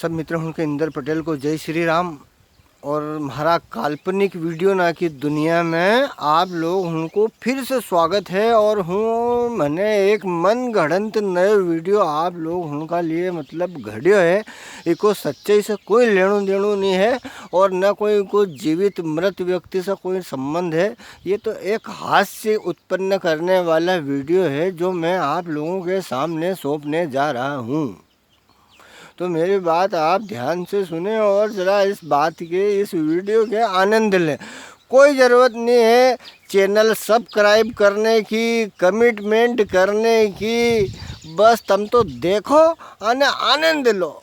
सब मित्रों के इंदर पटेल को जय श्री राम। और हमारा काल्पनिक वीडियो ना की दुनिया में आप लोग उनको फिर से स्वागत है। और हूँ मैंने एक मन गढ़ंत नए वीडियो आप लोग उनका लिए मतलब घड़ियो है। इको सच्चाई से कोई लेणो देणो नहीं है और न कोई जीवित मृत व्यक्ति से कोई संबंध है। ये तो एक हास्य उत्पन्न करने वाला वीडियो है जो मैं आप लोगों के सामने सौंपने जा रहा हूँ। तो मेरी बात आप ध्यान से सुने और ज़रा इस बात के इस वीडियो के आनंद लें। कोई ज़रूरत नहीं है चैनल सब्सक्राइब करने की, कमिटमेंट करने की, बस तुम तो देखो और आनंद लो।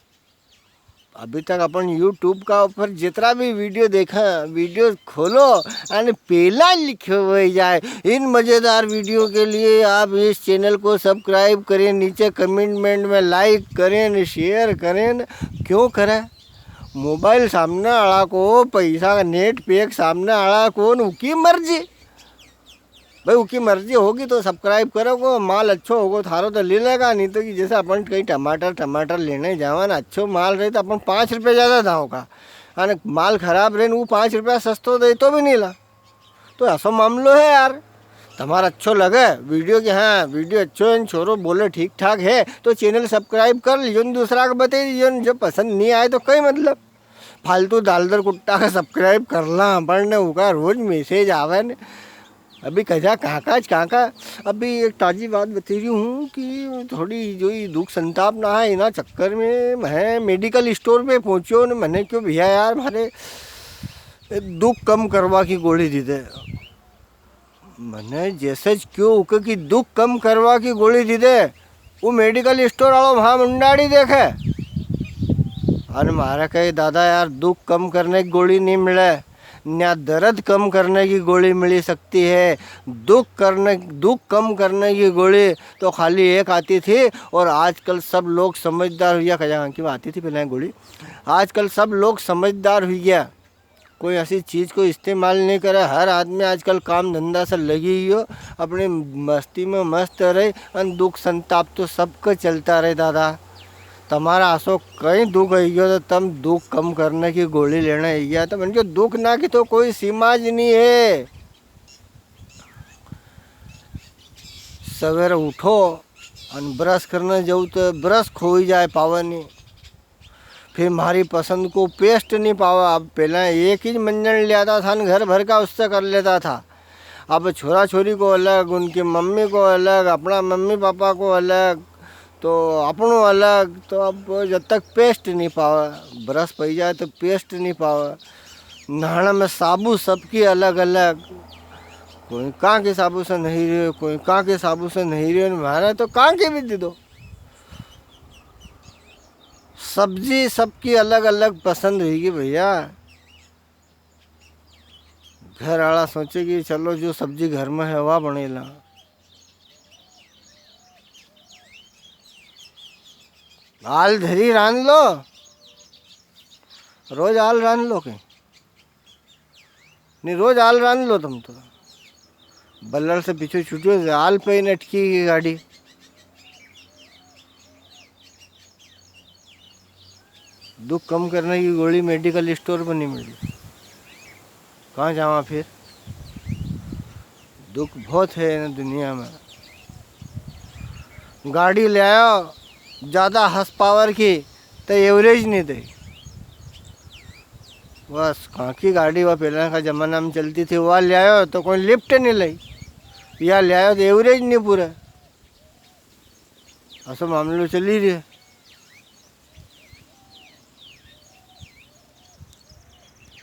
अभी तक अपन यूट्यूब का ऊपर जितना भी वीडियो देखा, वीडियो खोलो और पहला लिखे हुए जाए इन मज़ेदार वीडियो के लिए आप इस चैनल को सब्सक्राइब करें, नीचे कमेंट में लाइक करें, शेयर करें। क्यों करें? मोबाइल सामने आला को, पैसा का नेट पैक सामने आला को, उनकी मर्जी भाई, उसकी मर्जी होगी तो सब्सक्राइब करोगे। माल अच्छो होगा थारो तो ले लेगा, नहीं तो कि जैसे अपन कहीं टमाटर लेने जावा ना, अच्छो माल रहे तो अपन 5 रुपये ज़्यादा दाव का, और माल ख़राब रहे वो 5 रुपया सस्तो दे तो भी नहीं ला। तो ऐसा मामलो है यार। तुम्हारा अच्छो लगे वीडियो कि हाँ वीडियो अच्छो है, छोरो बोले ठीक ठाक है तो चैनल सब्सक्राइब कर लीजिए, दूसरा को बता दीजिए। जब पसंद नहीं आए तो कई मतलब फालतू दालदर कुट्टा का सब्सक्राइब करना पड़ने होगा, रोज़ मैसेज आवे न। अभी कहाँ अभी एक ताज़ी बात बता रही हूँ कि थोड़ी जो ये दुख संताप ना है ना चक्कर में मैं मेडिकल स्टोर पे पहुँचो न। मैंने क्यों भैया यार मारे दुख कम करवा की गोली दी दे। मैंने जैसे क्यों कि दुख कम करवा की गोली दी दे, वो मेडिकल स्टोर वालों वहाँ मुंडाड़ी देखे और मारा कहे दादा यार दुख कम करने की गोली नहीं मिले ना, दर्द कम करने की गोली मिल सकती है। दुख कम करने की गोली तो खाली एक आती थी और आजकल सब लोग समझदार हुआ। कहाँ की आती थी पहले गोली, आजकल सब लोग समझदार हो गया, कोई ऐसी चीज़ को इस्तेमाल नहीं करे। हर आदमी आजकल काम धंधा से लगी ही हो, अपनी मस्ती में मस्त रहे और दुख संताप तो सबको चलता रहे। दादा तुम्हारा आसो कहीं दुख आई गयो तो तुम दुख कम करने की गोली लेना आई गया तो मैंने दुख ना की तो कोई सीमा ज नहीं है। सवेरे उठो और ब्रश करने जाऊँ तो ब्रश खो ही जाए पावा नहीं, फिर हमारी पसंद को पेस्ट नहीं पावा। अब पहले एक ही मंजन ले आता था घर भर का, उससे कर लेता था। अब छोरा छोरी को अलग, उनकी मम्मी को अलग, अपना मम्मी पापा को अलग, तो अपनों अलग। तो अब जब तक पेस्ट नहीं पावा, ब्रश पी जाए तो पेस्ट नहीं पावा। नहाना में साबु सबकी अलग अलग, कोई कहाँ के साबु से नहीं रहे, कोई कहाँ के साबु से नहीं रहे। हमारा तो कहाँ के भी दे दो। सब्जी सबकी अलग अलग पसंद होगी भैया। घर वाला सोचे कि चलो जो सब्जी घर में है वह बनेला। आल धरी रान लो, रोज आल रान लो के नहीं, रोज आल रान लो। तुम तो बल्लर से पीछे छूटो, आल पे ही नटकी की गाड़ी। दुख कम करने की गोली मेडिकल स्टोर पर नहीं मिली, कहाँ जावा फिर? दुख बहुत है ना दुनिया में। गाड़ी ले आओ ज़्यादा हस पावर की तो एवरेज नहीं दे, बस कहाँ की गाड़ी वह पहले का ज़माना में चलती थी वह ले आयो तो कोई लिफ्ट नहीं लाई, या ले आयो तो एवरेज नहीं पूरा। ऐसा मामले चली रही है।